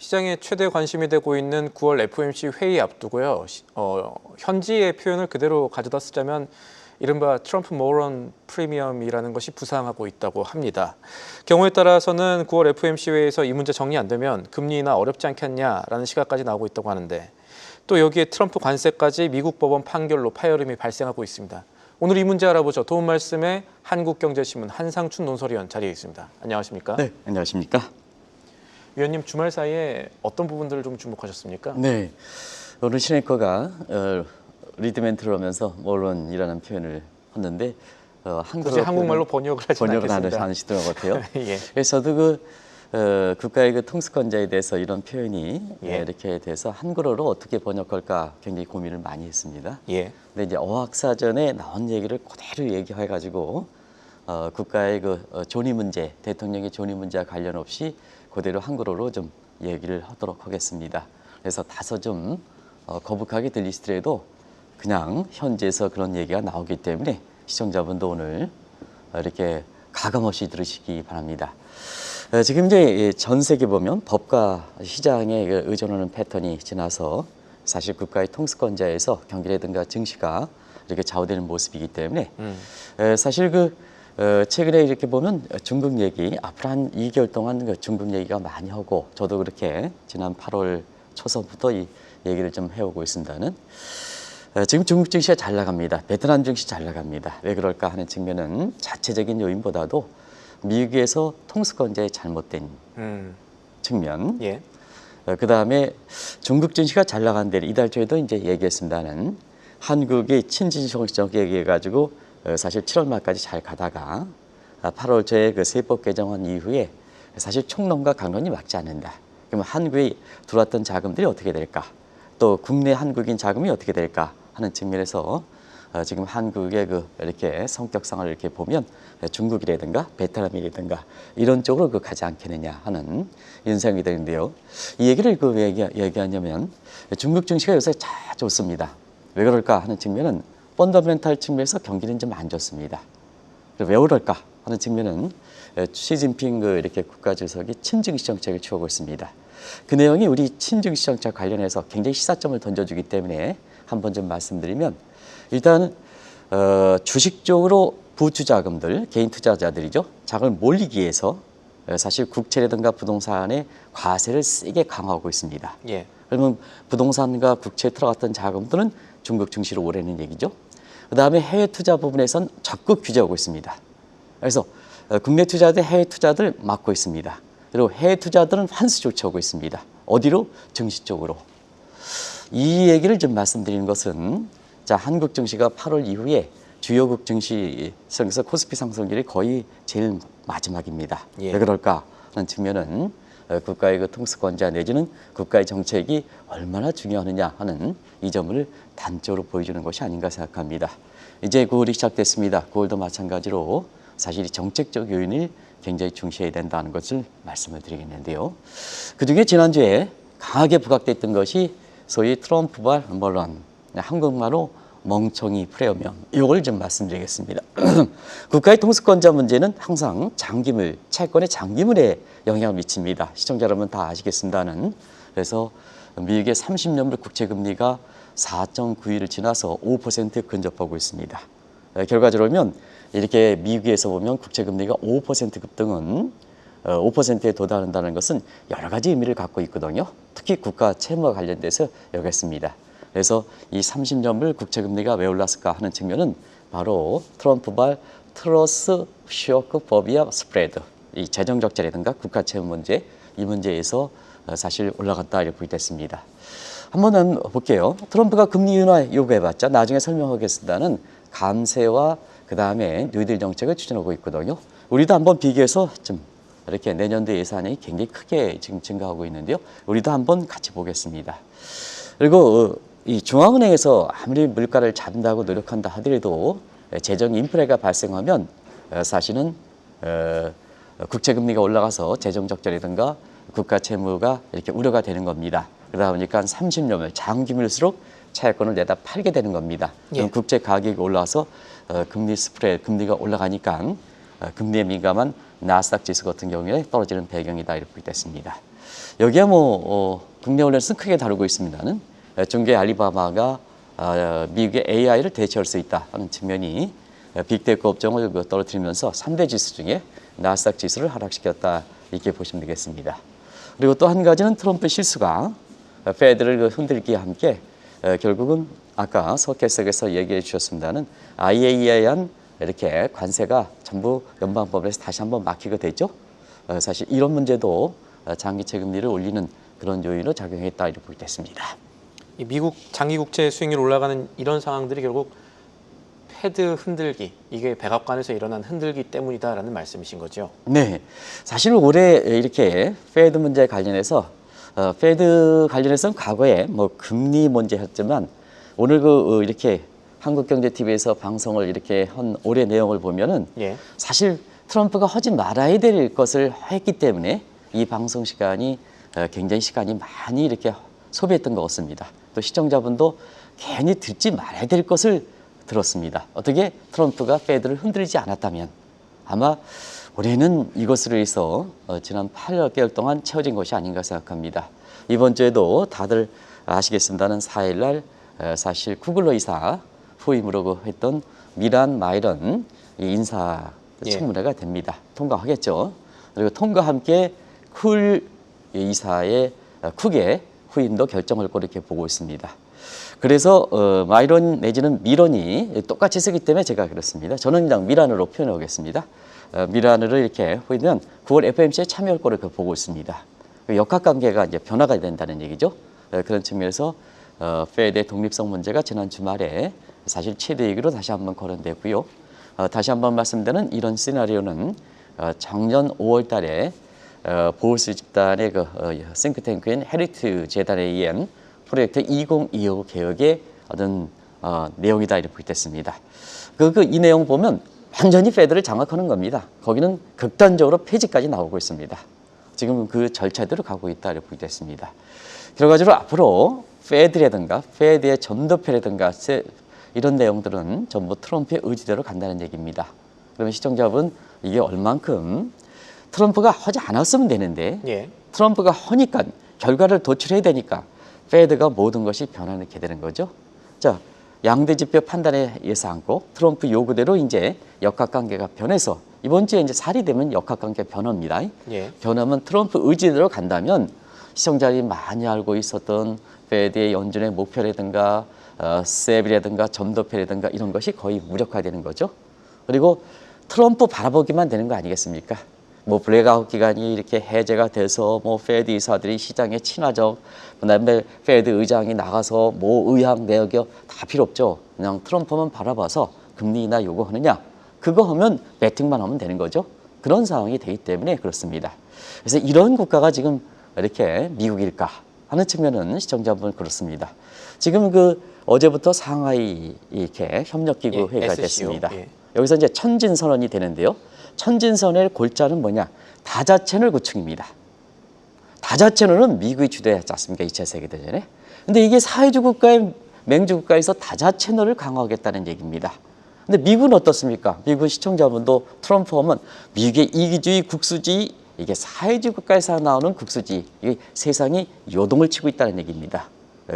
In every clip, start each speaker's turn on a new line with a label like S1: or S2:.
S1: 시장에 최대 관심이 되고 있는 9월 FOMC 회의 앞두고요. 현지의 표현을 그대로 가져다 쓰자면 이른바 트럼프 모런 프리미엄이라는 것이 부상하고 있다고 합니다. 경우에 따라서는 9월 FOMC 회의에서 이 문제 정리 안 되면 금리 인하 어렵지 않겠냐라는 시각까지 나오고 있다고 하는데 또 여기에 트럼프 관세까지 미국 법원 판결로 파열음이 발생하고 있습니다. 오늘 이 문제 알아보죠. 도움 말씀에 한국경제신문 한상춘 논설위원 자리에 있습니다. 안녕하십니까?
S2: 네, 안녕하십니까?
S1: 위원님 주말 사이에 어떤 부분들을 좀 주목하셨습니까?
S2: 네, 오늘 시네커가 리드멘트를 하면서 모론이라는 표현을 했는데
S1: 굳이 한국말로 번역을 하지 않겠습니다.
S2: 않으시던 것 같아요.
S1: 예.
S2: 그래서 저도 국가의 통수권자에 대해서 이런 표현이
S1: 예.
S2: 이렇게 돼서 한글어로 어떻게 번역할까 굉장히 고민을 많이 했습니다.
S1: 예.
S2: 근데 이제 어학사전에 나온 얘기를 그대로 얘기해가지고 국가의 존의 문제, 대통령의 존의 문제와 관련 없이 그대로 한글어로 좀 얘기를 하도록 하겠습니다. 그래서 다소 좀 거북하게 들리시더라도 그냥 현지에서 그런 얘기가 나오기 때문에 시청자분도 오늘 이렇게 가감없이 들으시기 바랍니다. 지금 이제 전 세계 보면 법과 시장에 의존하는 패턴이 지나서 사실 국가의 통수권자에서 경기라든가 증시가 이렇게 좌우되는 모습이기 때문에 사실 최근에 이렇게 보면 중국 얘기 앞으로 한 2개월 동안 중국 얘기가 많이 하고 저도 그렇게 지난 8월 초서부터 이 얘기를 좀 해오고 있습니다는 지금 중국 증시가 잘 나갑니다. 베트남 증시 잘 나갑니다. 왜 그럴까 하는 측면은 자체적인 요인보다도 미국에서 통수권자의 잘못된 측면.
S1: 예.
S2: 그다음에 중국 증시가 잘 나가는 데 이달 초에도 이제 얘기했습니다는 한국이 친진정책 얘기해가지고 사실 7월 말까지 잘 가다가 8월 초에 세법 개정안 이후에 사실 총론과 강론이 맞지 않는다. 그러면 한국에 들어왔던 자금들이 어떻게 될까? 또 국내 한국인 자금이 어떻게 될까 하는 측면에서 지금 한국의 이렇게 성격상을 이렇게 보면 중국이라든가 베트남이라든가 이런 쪽으로 가지 않겠느냐 하는 이런 생각이 드는데요. 이 얘기를 왜 얘기하냐면 중국 증시가 요새 잘 좋습니다. 왜 그럴까 하는 측면은 펀더멘탈 측면에서 경기는 좀 안 좋습니다. 왜 그럴까 하는 측면은 시진핑 이렇게 국가주석이 친증시 정책을 취하고 있습니다. 그 내용이 우리 친증시 정책 관련해서 굉장히 시사점을 던져주기 때문에 한번 좀 말씀드리면 일단 주식 쪽으로 부투자금들, 개인 투자자들이죠. 자금을 몰리기 위해서 사실 국채라든가 부동산의 과세를 세게 강화하고 있습니다.
S1: 예.
S2: 그러면 부동산과 국채에 들어갔던 자금들은 중국 증시로 오르는 얘기죠. 그다음에 해외 투자 부분에선 적극 규제하고 있습니다. 그래서 국내 투자들, 해외 투자들 막고 있습니다. 그리고 해외 투자들은 환수 조치하고 있습니다. 어디로? 증시 쪽으로. 이 얘기를 좀 말씀드리는 것은 자, 한국 증시가 8월 이후에 주요국 증시 중에서 코스피 상승률이 거의 제일 마지막입니다.
S1: 예.
S2: 왜 그럴까 하는 측면은 국가의 통수권자 내지는 국가의 정책이 얼마나 중요하느냐 하는 이 점을 단적으로 보여주는 것이 아닌가 생각합니다. 이제 9월이 시작됐습니다. 9월도 마찬가지로 사실 정책적 요인을 굉장히 중시해야 된다는 것을 말씀을 드리겠는데요. 그중에 지난주에 강하게 부각됐던 것이 소위 트럼프발 모런, 한국말로 멍청이 프레어명, 이걸 좀 말씀드리겠습니다. 국가의 통수권자 문제는 항상 장기물, 채권의 장기물에 영향을 미칩니다. 시청자 여러분 다 아시겠습니다는. 그래서 미국의 30년물 국채금리가 4.91을 지나서 5% 근접하고 있습니다. 결과적으로 보면 이렇게 미국에서 보면 국채금리가 5% 급등은 5%에 도달한다는 것은 여러 가지 의미를 갖고 있거든요. 특히 국가 채무와 관련돼서 여겼습니다. 그래서 이 30년물 국채금리가 왜 올랐을까 하는 측면은 바로 트럼프발 트러스 쇼크 포비아 스프레드, 이 재정 적자라든가 국가 채무 문제, 이 문제에서 사실 올라갔다 이렇게 부각됐습니다. 한번 볼게요. 트럼프가 금리 인하 요구해봤자 나중에 설명하겠습니다는 감세와 그 다음에 뉴딜 정책을 추진하고 있거든요. 우리도 한번 비교해서 좀 이렇게 내년도 예산이 굉장히 크게 지금 증가하고 있는데요. 우리도 한번 같이 보겠습니다. 그리고 이 중앙은행에서 아무리 물가를 잡는다고 노력한다 하더라도 재정 인플레가 발생하면 사실은 국채금리가 올라가서 재정 적자라든가 국가 채무가 이렇게 우려가 되는 겁니다. 그러다 보니까 30년을 장기물수록 차익권을 내다 팔게 되는 겁니다. 그럼
S1: 예.
S2: 국채 가격이 올라와서 금리 스프레드, 금리가 올라가니까 금리에 민감한 나스닥 지수 같은 경우에 떨어지는 배경이다 이렇게 됐습니다. 여기에 국내 언론에서는 크게 다루고 있습니다는 중개 알리바바가 미국의 AI를 대체할 수 있다 하는 측면이 빅테크 업종을 떨어뜨리면서 3대 지수 중에 나스닥 지수를 하락시켰다 이렇게 보시면 되겠습니다. 그리고 또 한 가지는 트럼프 실수가 페드를 흔들기와 함께 결국은 아까 서캐석에서 얘기해 주셨습니다는 IAEA에 한 이렇게 관세가 전부 연방법원에서 다시 한번 막히게 되죠. 사실 이런 문제도 장기 채금리를 올리는 그런 요인으로 작용했다 이렇게 보게 됐습니다.
S1: 이 미국 장기 국채 수익률 올라가는 이런 상황들이 결국 패드 흔들기, 이게 백악관에서 일어난 흔들기 때문이다라는 말씀이신 거죠?
S2: 네, 사실 올해 이렇게 페드 문제 관련해서 페드 관련해서는 과거에 금리 문제였지만 오늘 이렇게 한국경제TV에서 방송을 이렇게 한 올해 내용을 보면은
S1: 예.
S2: 사실 트럼프가 하지 말아야 될 것을 했기 때문에 이 방송 시간이 굉장히 시간이 많이 이렇게 소비했던 것 같습니다. 또 시청자분도 괜히 듣지 말아야 될 것을 들었습니다. 어떻게 트럼프가 페드를 흔들지 않았다면 아마 올해는 이것으로 해서 지난 8개월 동안 채워진 것이 아닌가 생각합니다. 이번 주에도 다들 아시겠습니다는 4일 날 사실 구글러 이사 후임으로 했던 미란 마이런 인사 청문회가 됩니다. 통과하겠죠. 그리고 통과와 함께 쿨 이사의 쿡의 후임도 결정할 거로 이렇게 보고 있습니다. 그래서 마이런 내지는 미런이 똑같이 쓰기 때문에 제가 그렇습니다. 저는 그냥 미란으로 표현해 보겠습니다. 미란으로 이렇게 보이면 9월 FOMC에 참여할 거를 보고 있습니다. 역학관계가 이제 변화가 된다는 얘기죠. 그런 측면에서 페드의 독립성 문제가 지난 주말에 사실 최대 얘기로 다시 한번 거론됐고요. 다시 한번 말씀드리는 이런 시나리오는 작년 5월 달에 보울스 집단의 싱크탱크인 헤리트 재단에 의한 프로젝트 2025 개혁의 어떤 내용이다 이렇게 됐습니다. 이 내용 보면 완전히 페드를 장악하는 겁니다. 거기는 극단적으로 폐지까지 나오고 있습니다. 지금 그 절차대로 가고 있다 이렇게 됐습니다. 결과적으로 앞으로 페드라든가 페드의 점도표라든가 이런 내용들은 전부 트럼프의 의지대로 간다는 얘기입니다. 그러면 시청자분 이게 얼만큼 트럼프가 하지 않았으면 되는데
S1: 예.
S2: 트럼프가 하니까 결과를 도출해야 되니까 페드가 모든 것이 변화하게 되는 거죠. 자, 양대 지표 판단에 의해서 않고 트럼프 요구대로 이제 역학관계가 변해서 이번 주에 이제 살이 되면 역학관계 변화입니다.
S1: 예.
S2: 변하면 트럼프 의지대로 간다면 시청자들이 많이 알고 있었던 페드의 연준의 목표라든가 셉이라든가 점도표라든가 이런 것이 거의 무력화되는 거죠. 그리고 트럼프 바라보기만 되는 거 아니겠습니까? 블랙아웃 기간이 이렇게 해제가 돼서 페드 이사들이 시장에 친화적, 그다음에 페드 의장이 나가서 의학 내역이요 다 필요 없죠. 그냥 트럼프만 바라봐서 금리 인하 요구하느냐, 그거 하면 배팅만 하면 되는 거죠. 그런 상황이 되기 때문에 그렇습니다. 그래서 이런 국가가 지금 이렇게 미국일까 하는 측면은 시청자분 그렇습니다. 지금 어제부터 상하이 이렇게 협력기구 회의가
S1: SCO.
S2: 됐습니다.
S1: 예.
S2: 여기서 이제 천진선언이 되는데요. 천진선언의 골자는 뭐냐? 다자채널 구축입니다. 다자채널은 미국이 주도했지 않습니까? 2차 세계대전에. 근데 이게 사회주 국가의 맹주 국가에서 다자채널을 강화하겠다는 얘기입니다. 근데 미국은 어떻습니까? 미국 시청자분도 트럼프 하면 미국의 이기주의, 국수주의, 이게 사회주 국가에서 나오는 국수주의, 이게 세상이 요동을 치고 있다는 얘기입니다.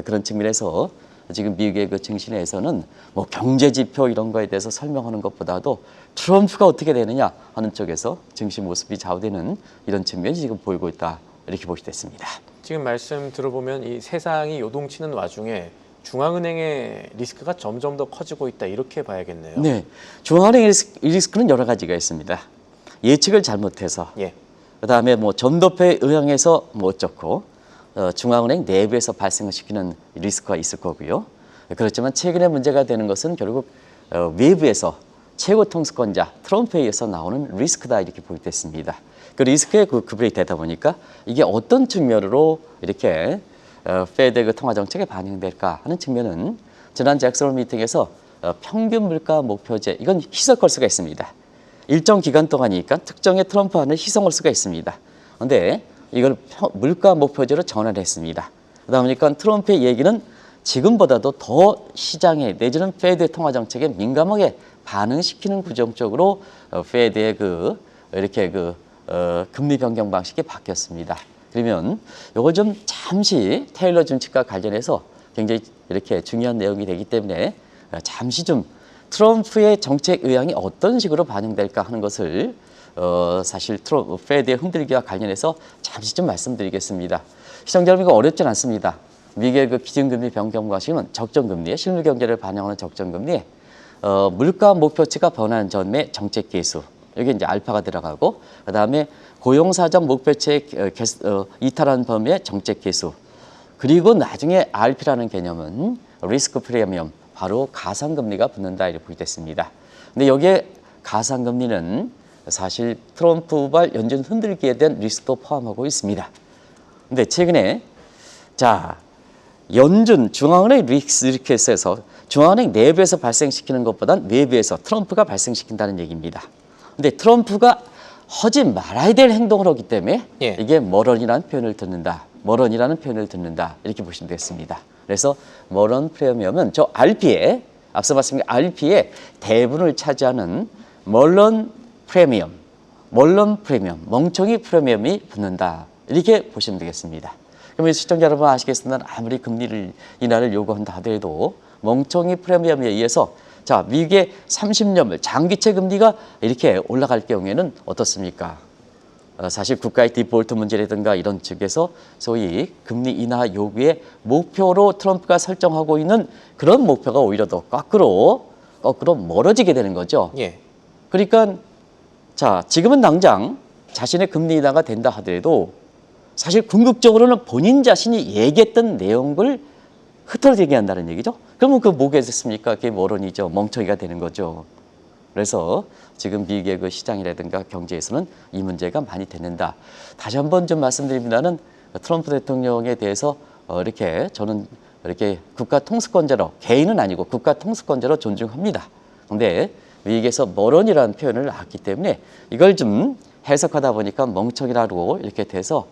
S2: 그런 측면에서 지금 미국의 증시내에서는 경제지표 이런 거에 대해서 설명하는 것보다도 트럼프가 어떻게 되느냐 하는 쪽에서 증시 모습이 좌우되는 이런 측면이 지금 보이고 있다 이렇게 보시게 됐습니다.
S1: 지금 말씀 들어보면 이 세상이 요동치는 와중에 중앙은행의 리스크가 점점 더 커지고 있다 이렇게 봐야겠네요.
S2: 네, 중앙은행 리스크는 여러 가지가 있습니다. 예측을 잘못해서,
S1: 예.
S2: 그다음에 점도표에 의항해서 어쩌고, 중앙은행 내부에서 발생을 시키는 리스크가 있을 거고요. 그렇지만 최근에 문제가 되는 것은 결국 외부에서 최고 통수권자 트럼프에 의해서 나오는 리스크다 이렇게 보겠습니다. 그 리스크에 구별이 되다 보니까 이게 어떤 측면으로 이렇게 페드 통화 정책에 반영될까 하는 측면은 지난 잭슨 홀 미팅에서 평균 물가 목표제 이건 희석할 수가 있습니다. 일정 기간 동안이니까 특정의 트럼프 안을 희석할 수가 있습니다. 그런데 이걸 물가 목표제로 전환을 했습니다. 그러다 보니까 트럼프의 얘기는 지금보다도 더 시장에 내지는 페드의 통화 정책에 민감하게 반응시키는 구조 쪽으로 페드의 이렇게 금리 변경 방식이 바뀌었습니다. 그러면 이걸 좀 잠시 테일러 준칙과 관련해서 굉장히 이렇게 중요한 내용이 되기 때문에 잠시 좀 트럼프의 정책 의향이 어떤 식으로 반영될까 하는 것을 사실 페드의 흔들기와 관련해서 잠시 좀 말씀드리겠습니다. 시청자 여러분, 이거 어렵진 않습니다. 미국의 그 기준금리 변경과식은 적정금리에 실물 경제를 반영하는 적정금리에 물가 목표치가 변환 전의 정책 계수, 여기 이제 알파가 들어가고, 그 다음에 고용사정 목표치에 이탈한 범위의 정책 계수, 그리고 나중에 RP라는 개념은 리스크 프리미엄, 바로 가상금리가 붙는다 이렇게 보겠습니다. 근데 여기에 가상금리는 사실 트럼프발 연준 흔들기에 대한 리스크도 포함하고 있습니다. 근데 최근에 자 연준 중앙은행 리스크에서 중앙은행 내부에서 발생시키는 것보단 외부에서 트럼프가 발생시킨다는 얘기입니다. 근데 트럼프가 하지 말아야 될 행동을 하기 때문에 이게 머런이라는 표현을 듣는다. 머런이라는 표현을 듣는다. 이렇게 보시면 되겠습니다. 그래서 머런 프리미엄은 저 RP에 앞서 말씀드린 RP의 대부분을 차지하는 머런 프리미엄, 멍청이 프리미엄이 붙는다. 이렇게 보시면 되겠습니다. 그러면 시청자 여러분 아시겠습니다. 아무리 금리를 인하를 요구한다 하더라도 멍청이 프리미엄에 의해서 자, 미국의 30년물 장기채 금리가 이렇게 올라갈 경우에는 어떻습니까? 사실 국가의 디폴트 문제라든가 이런 측에서 소위 금리 인하 요구의 목표로 트럼프가 설정하고 있는 그런 목표가 오히려 더 거꾸로 멀어지게 되는 거죠. 그러니까 자, 지금은 당장 자신의 금리 인하가 된다 하더라도 사실 궁극적으로는 본인 자신이 얘기했던 내용을 흐트러지게 한다는 얘기죠. 그러면 그 뭐가 됐습니까? 그게 머론이죠. 멍청이가 되는 거죠. 그래서 지금 미국의 그 시장이라든가 경제에서는 이 문제가 많이 되는다. 다시 한번 좀 말씀드립니다는 트럼프 대통령에 대해서 이렇게 저는 이렇게 국가 통수권자로, 개인은 아니고 국가 통수권자로 존중합니다. 그런데 미국에서 머런이라는 표현을 낳았기 때문에 이걸 좀 해석하다 보니까 멍청이라고 이렇게 돼서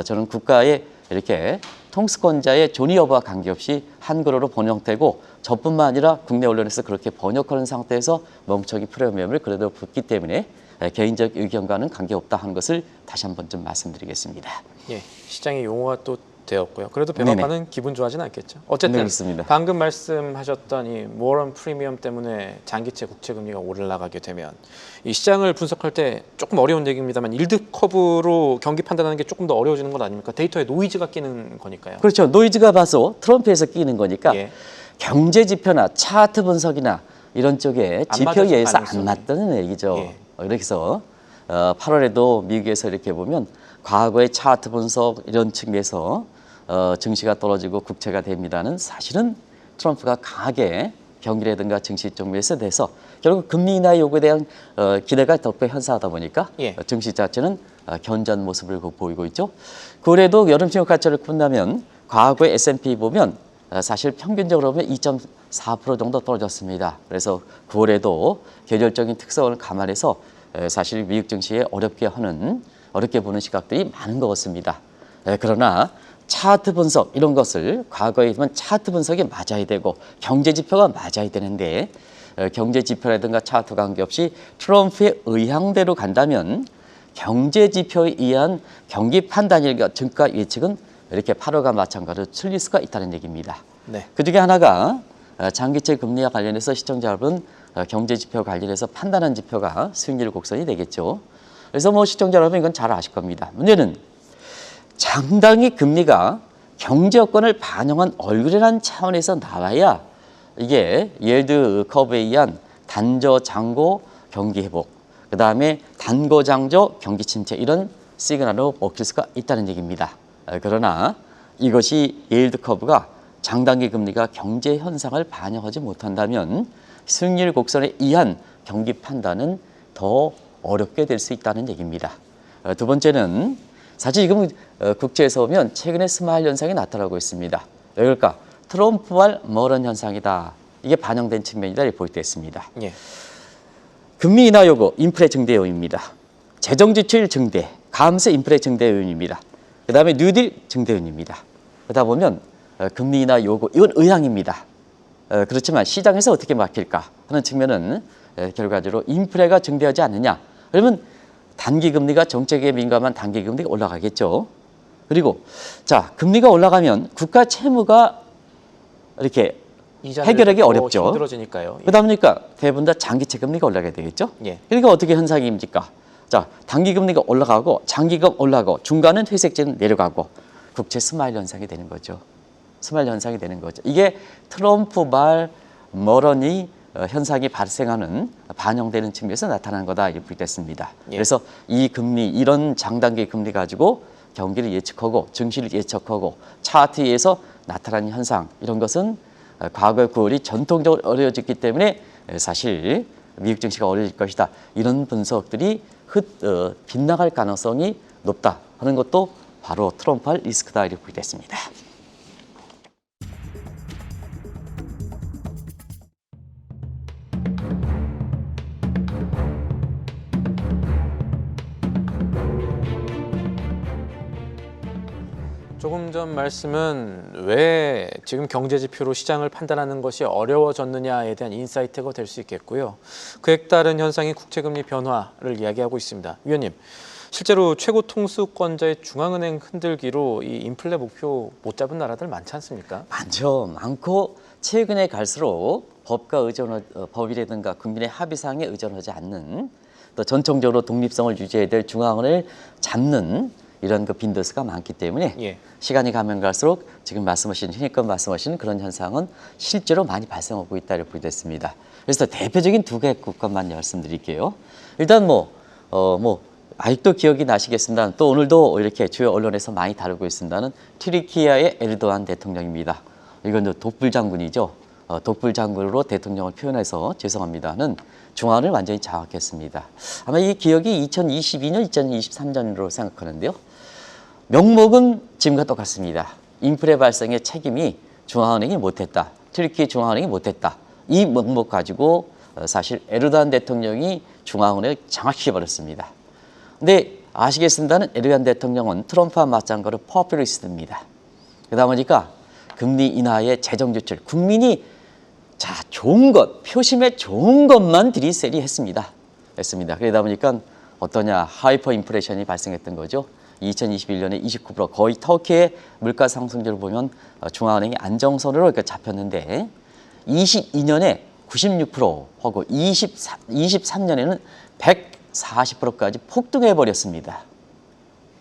S2: 저는 국가의 이렇게 통수권자의 존의 여부와 관계없이 한글어로 번역되고 저뿐만 아니라 국내 언론에서 그렇게 번역하는 상태에서 멍청이 프리미엄을 그래도 붙기 때문에 개인적 의견과는 관계없다 하는 것을 다시 한번 좀 말씀드리겠습니다.
S1: 시장의 용어가 또 되었고요. 그래도 백악관은 기분 좋아하지는 않겠죠. 어쨌든
S2: 그렇습니다.
S1: 방금 말씀하셨던 이 모런 프리미엄 때문에 장기채 국채 금리가 올라가게 되면 이 시장을 분석할 때 조금 어려운 얘기입니다만 일드 커브로 경기 판단하는 게 조금 더 어려워지는 건 아닙니까? 데이터에 노이즈가 끼는 거니까요.
S2: 그렇죠. 노이즈가 봐서 트럼프에서 끼는 거니까 경제 지표나 차트 분석이나 이런 쪽에 지표에 의해서 안 맞다는 얘기죠. 그래서 8월에도 미국에서 이렇게 보면 과거의 차트 분석 이런 측면에서 증시가 떨어지고 국채가 됩니다는 사실은 트럼프가 강하게 경기라든가 증시 쪽에서 돼서 결국 금리 인하 요구에 대한 기대가 덕배 현상하다 보니까 증시 자체는 견고한 모습을 보이고 있죠. 그래도 여름 신용 가치를 본다면 과거의 S&P 보면 사실 평균적으로 보면 2.4% 정도 떨어졌습니다. 그래서 9월에도 계절적인 특성을 감안해서 사실 미국 증시에 어렵게 보는 시각들이 많은 것 같습니다. 그러나 차트 분석 이런 것을 과거에 보면 차트 분석이 맞아야 되고 경제 지표가 맞아야 되는데 경제 지표라든가 차트 관계없이 트럼프의 의향대로 간다면 경제 지표에 의한 경기 판단일과 증가 예측은 이렇게 8월과 마찬가지로 틀릴 수가 있다는 얘기입니다. 그중에 하나가 장기채 금리와 관련해서 시청자 여러분 경제 지표 관련해서 판단한 지표가 수익률 곡선이 되겠죠. 그래서 뭐 시청자 여러분 이건 잘 아실 겁니다. 문제는 상당히 금리가 경제 여건을 반영한 얼굴이라는 차원에서 나와야 이게 예일드 커브에 의한 단저 장고 경기 회복, 그 다음에 단고 장저 경기 침체 이런 시그널로 먹힐 수가 있다는 얘기입니다. 그러나 이것이 예일드 커브가 장단기 금리가 경제 현상을 반영하지 못한다면 수익률 곡선에 의한 경기 판단은 더 어렵게 될 수 있다는 얘기입니다. 두 번째는 사실 지금 국제에서 보면 최근에 스마일 현상이 나타나고 있습니다. 왜 그럴까? 트럼프발 머런 현상이다. 이게 반영된 측면이다 이렇게 볼 때 있습니다. 금리 인하 요구, 인플레 증대 요인입니다. 재정 지출 증대, 감세 인플레 증대 요인입니다. 그 다음에 뉴딜 증대 요인입니다. 그러다 보면 금리 인하 요구, 이건 의향입니다. 그렇지만 시장에서 어떻게 막힐까 하는 측면은 결과적으로 인플레가 증대하지 않느냐. 그러면 단기 금리가 정책에 민감한 단기 금리가 올라가겠죠. 그리고 자, 금리가 올라가면 국가 채무가 이렇게
S1: 이자를
S2: 해결하기
S1: 더
S2: 어렵죠.
S1: 힘들어지니까요.
S2: 그러다 보니까 대부분 다 장기채 금리가 올라가게 되겠죠.
S1: 예.
S2: 그러니까 어떻게 현상입니까? 자, 단기 금리가 올라가고 장기금 올라가고 중간은 회색지는 내려가고 국채 스마일 현상이 되는 거죠. 스마일 현상이 되는 거죠. 이게 트럼프 말 머러니 현상이 발생하는 반영되는 측면에서 나타난 거다 이렇게 됐습니다.
S1: 예.
S2: 그래서 이 금리 이런 장단기 금리 가지고 경기를 예측하고 증시를 예측하고 차트에서 나타나는 현상 이런 것은 과거 9월이 전통적으로 어려워졌기 때문에 사실 미국 증시가 어려질 것이다. 이런 분석들이 빗나갈 가능성이 높다 하는 것도 바로 트럼프할 리스크다 이렇게 됐습니다.
S1: 조금 전 말씀은 왜 지금 경제 지표로 시장을 판단하는 것이 어려워졌느냐에 대한 인사이트가 될 수 있겠고요. 그에 따른 현상이 국채금리 변화를 이야기하고 있습니다. 위원님, 실제로 최고 통수권자의 중앙은행 흔들기로 이 인플레 목표 못 잡은 나라들 많지 않습니까?
S2: 많죠. 많고 최근에 갈수록 법이라든가 국민의 합의사항에 의존하지 않는 또 전통적으로 독립성을 유지해야 될 중앙은행을 잡는 이런 빈도수가 많기 때문에
S1: 예.
S2: 시간이 가면 갈수록 지금 흔히껏 말씀하신 그런 현상은 실제로 많이 발생하고 있다 이렇게 보겠습니다. 그래서 대표적인 두 개 국가만 말씀드릴게요. 일단 아직도 기억이 나시겠습니다. 또 오늘도 이렇게 주요 언론에서 많이 다루고 있습니다는 튀르키예의 에르도안 대통령입니다. 이건 독불 장군이죠. 독불 장군으로 대통령을 표현해서 죄송합니다는 중앙을 완전히 장악했습니다. 아마 이 기억이 2022년, 2023년으로 생각하는데요. 명목은 지금과 똑같습니다. 인플레 발생의 책임이 중앙은행이 못했다. 튀르키예 중앙은행이 못했다. 이 명목 가지고 사실 에르도안 대통령이 중앙은행을 장악해버렸습니다. 근데 아시겠습니다는 에르도안 대통령은 트럼프와 맞장거를 포퓰리스트입니다. 그러다 보니까 금리 인하의 재정 조치를 국민이 좋은 것, 표심에 좋은 것만 들이세리 했습니다. 그러다 보니까 하이퍼 인플레이션이 발생했던 거죠. 2021년에 29% 거의 터키의 물가 상승률을 보면 중앙은행이 안정선으로 잡혔는데 22년에 96%하고 23년에는 140%까지 폭등해 버렸습니다.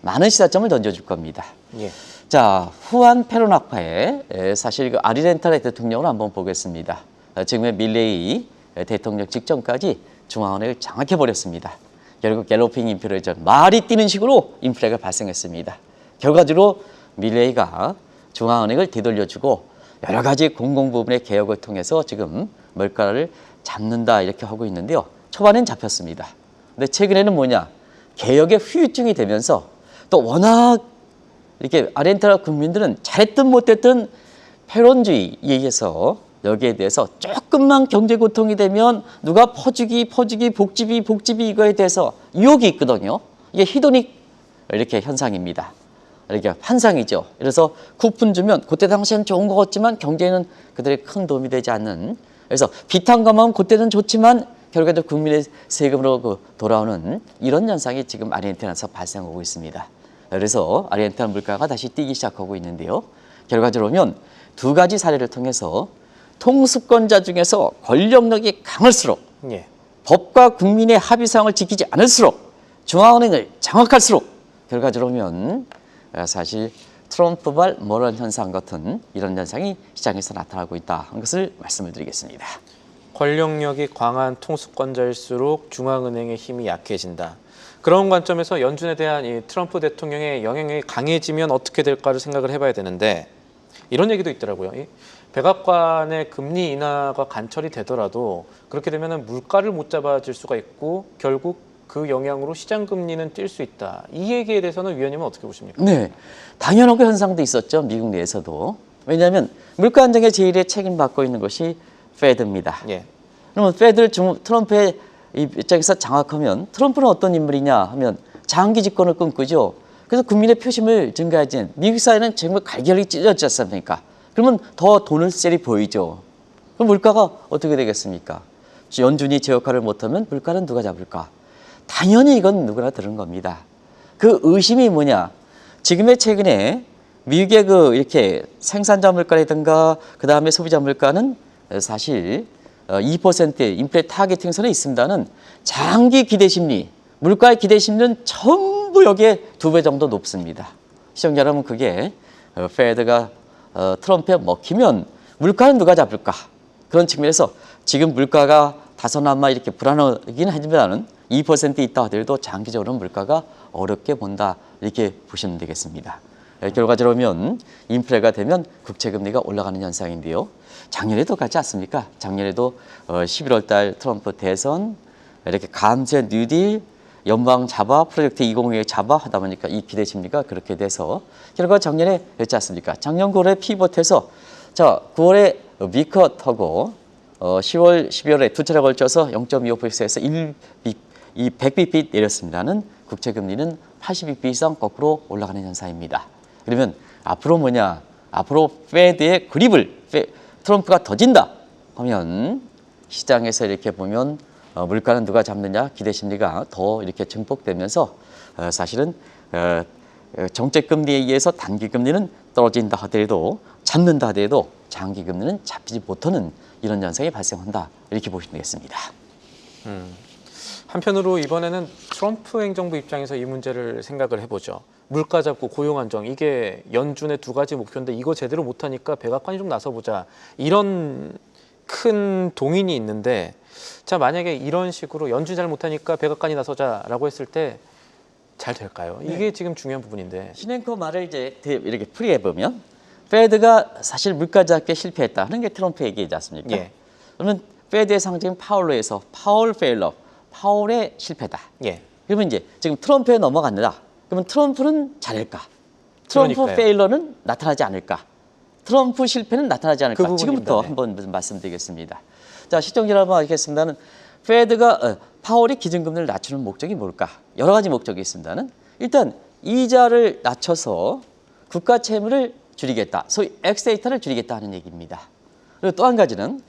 S2: 많은 시사점을 던져줄 겁니다.
S1: 예.
S2: 자, 후안 페로나카의 사실 아리렌탈의 대통령을 한번 보겠습니다. 지금의 밀레이 대통령 직전까지 중앙은행을 장악해 버렸습니다. 결국 갤로핑 인플레이션, 말이 뛰는 식으로 인플레가 발생했습니다. 결과적으로 밀레이가 중앙은행을 되돌려주고 여러 가지 공공부문의 개혁을 통해서 지금 물가를 잡는다 이렇게 하고 있는데요. 초반엔 잡혔습니다. 근데 최근에는 개혁의 후유증이 되면서 또 워낙 이렇게 아르헨티나 국민들은 잘했든 못했든 패론주의에 의해서 여기에 대해서 조금만 경제 고통이 되면 누가 퍼주기 복지비 이거에 대해서 유혹이 있거든요. 이게 히도닉 이렇게 현상입니다. 이렇게 환상이죠. 그래서 쿠폰 주면 그때 당시엔 좋은 것 같지만 경제에는 그들의 큰 도움이 되지 않는, 그래서 비탄감하면 그때는 좋지만 결과적으로 국민의 세금으로 돌아오는 이런 현상이 지금 아르헨티나에서 발생하고 있습니다. 그래서 아르헨티나 물가가 다시 뛰기 시작하고 있는데요. 결과적으로 보면 두 가지 사례를 통해서 통수권자 중에서 권력력이 강할수록
S1: 예.
S2: 법과 국민의 합의사항을 지키지 않을수록 중앙은행을 장악할수록 결과적으로 보면 사실 트럼프발 모런 현상 같은 이런 현상이 시장에서 나타나고 있다 하는 것을 말씀을 드리겠습니다.
S1: 권력력이 강한 통수권자일수록 중앙은행의 힘이 약해진다. 그런 관점에서 연준에 대한 이 트럼프 대통령의 영향력이 강해지면 어떻게 될까를 생각을 해봐야 되는데, 이런 얘기도 있더라고요. 이 백악관의 금리 인하가 관철이 되더라도 그렇게 되면 물가를 못 잡아줄 수가 있고 결국 그 영향으로 시장 금리는 뛸 수 있다. 이 얘기에 대해서는 위원님은 어떻게 보십니까?
S2: 네, 당연한 그 현상도 있었죠. 미국 내에서도. 왜냐하면 물가 안정에 제일의 책임받고 있는 것이 페드입니다.
S1: 예.
S2: 그러면 페드를 트럼프의 입장에서 장악하면 트럼프는 어떤 인물이냐 하면 장기 집권을 꿈꾸죠. 그래서 국민의 표심을 증가하지, 미국 사회는 정말 갈결이 찢어졌지 않습니까? 그러면 더 돈을 세리 보이죠. 그럼 물가가 어떻게 되겠습니까? 연준이 제 역할을 못하면 물가는 누가 잡을까? 당연히 이건 누구나 들은 겁니다. 그 의심이 뭐냐? 지금의 최근에 미국의 이렇게 생산자 물가라든가 그 다음에 소비자 물가는 사실 2%의 인플레 타겟팅 선에 있습니다는 장기 기대 심리, 물가의 기대 심리는 전부 여기에 2배 정도 높습니다. 시청자 여러분, 그게 페드가 트럼프에 먹히면 물가는 누가 잡을까? 그런 측면에서 지금 물가가 다소나마 이렇게 불안하긴 하지만 2% 있다 하더라도 장기적으로 물가가 어렵게 본다, 이렇게 보시면 되겠습니다. 결과적으로 보면 인플레가 되면 국채금리가 올라가는 현상인데요. 작년에도 같지 않습니까? 작년에도 11월 달 트럼프 대선, 이렇게 감세 뉴딜, 연방 잡아, 프로젝트 2050 잡아 하다 보니까 이 기대 심리가 그렇게 돼서 결과 작년에 그렇지 않습니까? 작년 9월에 피벗해서 9월에 미컷하고 10월, 12월에 두 차례 걸쳐서 0.25%에서 100bp 내렸습니다는 국채금리는 80bp 이상 거꾸로 올라가는 현상입니다. 그러면 앞으로 뭐냐? 앞으로 페드의 그립을 트럼프가 더 진다 하면 시장에서 이렇게 보면 물가는 누가 잡느냐 기대 심리가 더 이렇게 증폭되면서 사실은 정책 금리에 의해서 단기 금리는 떨어진다 하더라도 잡는다 하더라도 장기 금리는 잡히지 못하는 이런 현상이 발생한다, 이렇게 보시면 되겠습니다.
S1: 한편으로 이번에는 트럼프 행정부 입장에서 이 문제를 생각을 해보죠. 물가 잡고 고용 안정, 이게 연준의 2가지 목표인데 이거 제대로 못하니까 백악관이 좀 나서보자, 이런 큰 동인이 있는데, 자, 만약에 이런 식으로 연준이 잘 못하니까 백악관이 나서자라고 했을 때 잘 될까요? 이게 지금 중요한 부분인데.
S2: 시넨코 말을 이제 이렇게 풀이해 보면 페드가 사실 물가 잡기에 실패했다 하는 게 트럼프 얘기이지 않습니까?
S1: 예.
S2: 그러면 페드의 상징 파월로 해서 파월 페일러, 파월의 실패다.
S1: 예.
S2: 그러면 이제 지금 트럼프에 넘어간다. 그러면 트럼프는 잘할까? 트럼프
S1: 그러니까요.
S2: 페일러는 나타나지 않을까? 트럼프 실패는 나타나지 않을까?
S1: 그
S2: 지금부터
S1: 부분입니다. 네.
S2: 한번 말씀드리겠습니다. 자, 시청자 여러분 알겠습니다는 페드가 파월이 기준금리를 낮추는 목적이 뭘까? 여러 가지 목적이 있습니다는 일단 이자를 낮춰서 국가 채무를 줄이겠다. 소위 엑스데이터를 줄이겠다 하는 얘기입니다. 그리고 또 한 가지는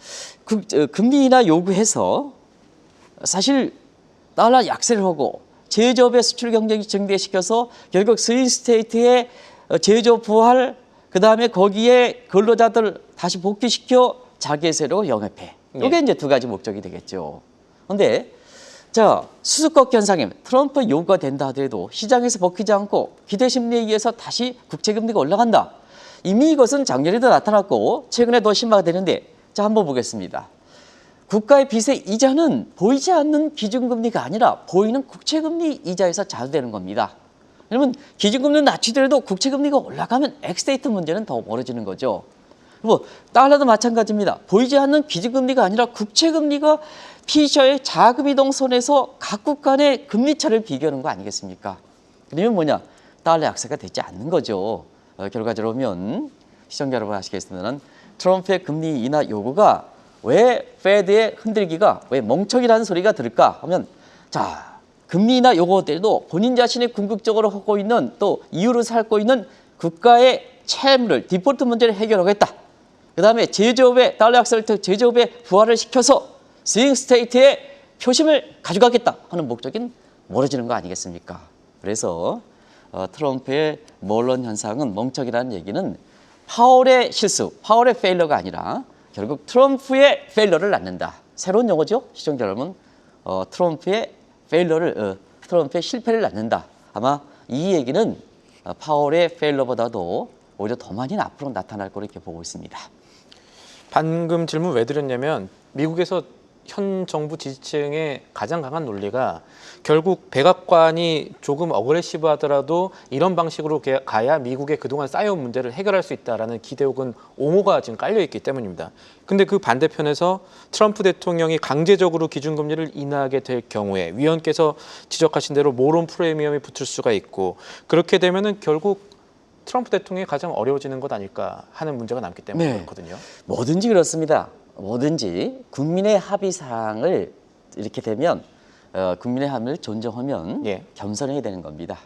S2: 금리 인하 요구해서 사실 달러 약세를 하고 제조업의 수출 경쟁이 증대시켜서 결국 스윙 스테이트의 제조업 부활, 그다음에 거기에 근로자들 다시 복귀시켜 자기의 세로 영입해. 이게 이제 2가지 목적이 되겠죠. 그런데 수습국 현상에 트럼프 요구가 된다 하더라도 시장에서 먹히지 않고 기대 심리에 의해서 다시 국채금리가 올라간다. 이미 이것은 작년에도 나타났고 최근에 더 심화가 되는데, 자, 한번 보겠습니다. 국가의 빚의 이자는 보이지 않는 기준금리가 아니라 보이는 국채금리 이자에서 자유되는 겁니다. 그러면 기준금리는 낮추더라도 국채금리가 올라가면 엑스데이트 문제는 더 멀어지는 거죠. 달러도 마찬가지입니다. 보이지 않는 기준금리가 아니라 국채금리가 피셔의 자금이동선에서 각국 간의 금리차를 비교하는 거 아니겠습니까? 그러면 뭐냐? 달러 약세가 되지 않는 거죠. 결과적으로 보면 시청자 여러분 아시겠습니다만 트럼프의 금리 인하 요구가 왜 페드의 흔들기가 왜 멍청이라는 소리가 들을까 하면, 자, 금리 인하 요구대로 본인 자신이 궁극적으로 하고 있는 또 이유로 삼고 있는 국가의 채무를 디폴트 문제를 해결하겠다. 그다음에 제조업의 달러 약세를 통해 제조업의 부활을 시켜서 스윙 스테이트의 표심을 가져가겠다 하는 목적인 멀어지는 거 아니겠습니까? 그래서 트럼프의 몰런 현상은 멍청이라는 얘기는 파월의 실수, 파월의 페일러가 아니라 결국 트럼프의 페일러를 낳는다. 새로운 용어죠, 시청자 여러분. 트럼프의 페일러를, 트럼프의 실패를 낳는다. 아마 이 얘기는 파월의 페일러보다도 오히려 더 많이 앞으로 나타날 거로 이렇게 보고 있습니다.
S1: 방금 질문 왜 드렸냐면, 미국에서 현 정부 지지층의 가장 강한 논리가 결국 백악관이 조금 어그레시브 하더라도 이런 방식으로 가야 미국의 그동안 쌓여온 문제를 해결할 수 있다라는 기대 혹은 옹호가 지금 깔려있기 때문입니다. 근데 그 반대편에서 트럼프 대통령이 강제적으로 기준금리를 인하하게 될 경우에 위원께서 지적하신 대로 모론 프리미엄이 붙을 수가 있고, 그렇게 되면은 결국 트럼프 대통령이 가장 어려워지는 것 아닐까 하는 문제가 남기 때문에 그렇거든요.
S2: 뭐든지 그렇습니다. 뭐든지 국민의 합의 사항을 이렇게 되면 국민의 합의를 존중하면 겸손해야 되는 겁니다.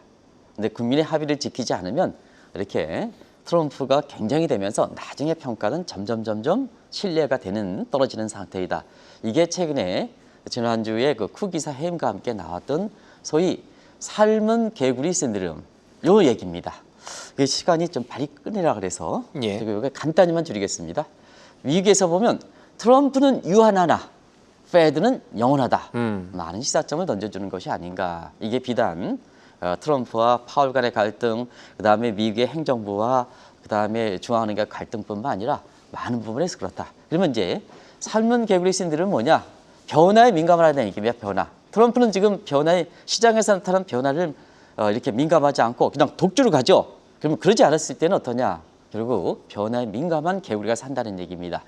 S2: 근데 국민의 합의를 지키지 않으면 이렇게 트럼프가 굉장히 되면서 나중에 평가는 점점 신뢰가 떨어지는 상태이다. 이게 최근에 지난주에 그 쿠기사 해임과 함께 나왔던 소위 삶은 개구리 신드롬, 요 얘기입니다. 이 시간이 좀 발이 끄내라 그래서
S1: 예.
S2: 제가 간단히만 줄이겠습니다. 미국에서 보면 트럼프는 유한하나 페드는 영원하다. 많은 시사점을 던져주는 것이 아닌가. 이게 비단 트럼프와 파월 간의 갈등, 그다음에 미국의 행정부와 그다음에 중앙은행의 갈등뿐만 아니라 많은 부분에서 그렇다. 그러면 이제 삶은 개구리 신들은 뭐냐? 변화에 민감하다는 얘기입니다. 변화. 트럼프는 지금 변화에 시장에서 나타나는 변화를 이렇게 민감하지 않고 그냥 독주로 가죠. 그러면 그러지 않았을 때는 어떠냐? 결국 변화에 민감한 개구리가 산다는 얘기입니다.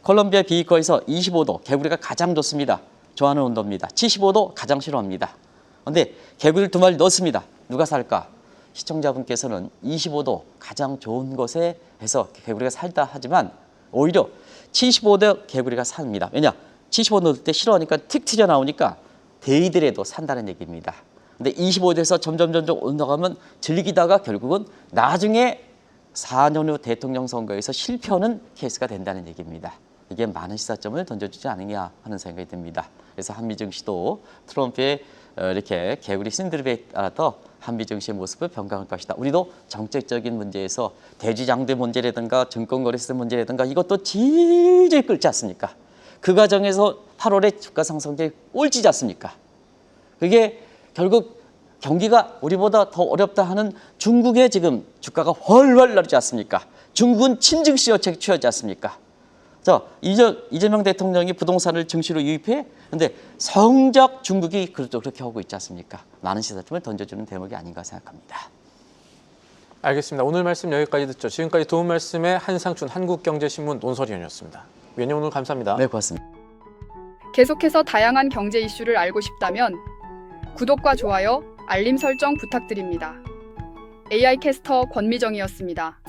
S2: 콜롬비아 비거에서 25도 개구리가 가장 좋습니다. 좋아하는 온도입니다. 75도 가장 싫어합니다. 그런데 개구리를 2마리 넣었습니다. 누가 살까? 시청자분께서는 25도 가장 좋은 곳에 해서 개구리가 살다 하지만 오히려 75도 개구리가 삽니다. 왜냐? 75도 넣을 때 싫어하니까 틱 튀어나오니까 데이들에도 산다는 얘기입니다. 근데 25도에서 점점 올라가면 즐기다가 결국은 나중에 4년 후 대통령 선거에서 실패하는 케이스가 된다는 얘기입니다. 이게 많은 시사점을 던져주지 않느냐 하는 생각이 듭니다. 그래서 한미 증시도 트럼프의 이렇게 개구리 신드립에 따라서 한미 증시의 모습을 변경할 것이다. 우리도 정책적인 문제에서 대주장대 문제라든가 증권거래세 문제라든가 이것도 질질 끌지 않습니까? 그 과정에서 8월에 주가 상승률이 꼴찌지 않습니까? 그게 결국 경기가 우리보다 더 어렵다 하는 중국의 지금 주가가 훨훨 나르지 않습니까? 중국은 친증시 정책 취하지 않습니까? 자, 이재명 대통령이 부동산을 증시로 유입해. 근데 성적 중국이 그렇게 하고 있지 않습니까? 많은 시사점을 던져주는 대목이 아닌가 생각합니다.
S1: 알겠습니다. 오늘 말씀 여기까지 듣죠. 지금까지 도움 말씀의 한상춘 한국경제신문 논설위원이었습니다. 위원님 오늘 감사합니다.
S2: 네, 고맙습니다.
S3: 계속해서 다양한 경제 이슈를 알고 싶다면 구독과 좋아요, 알림 설정 부탁드립니다. AI 캐스터 권미정이었습니다.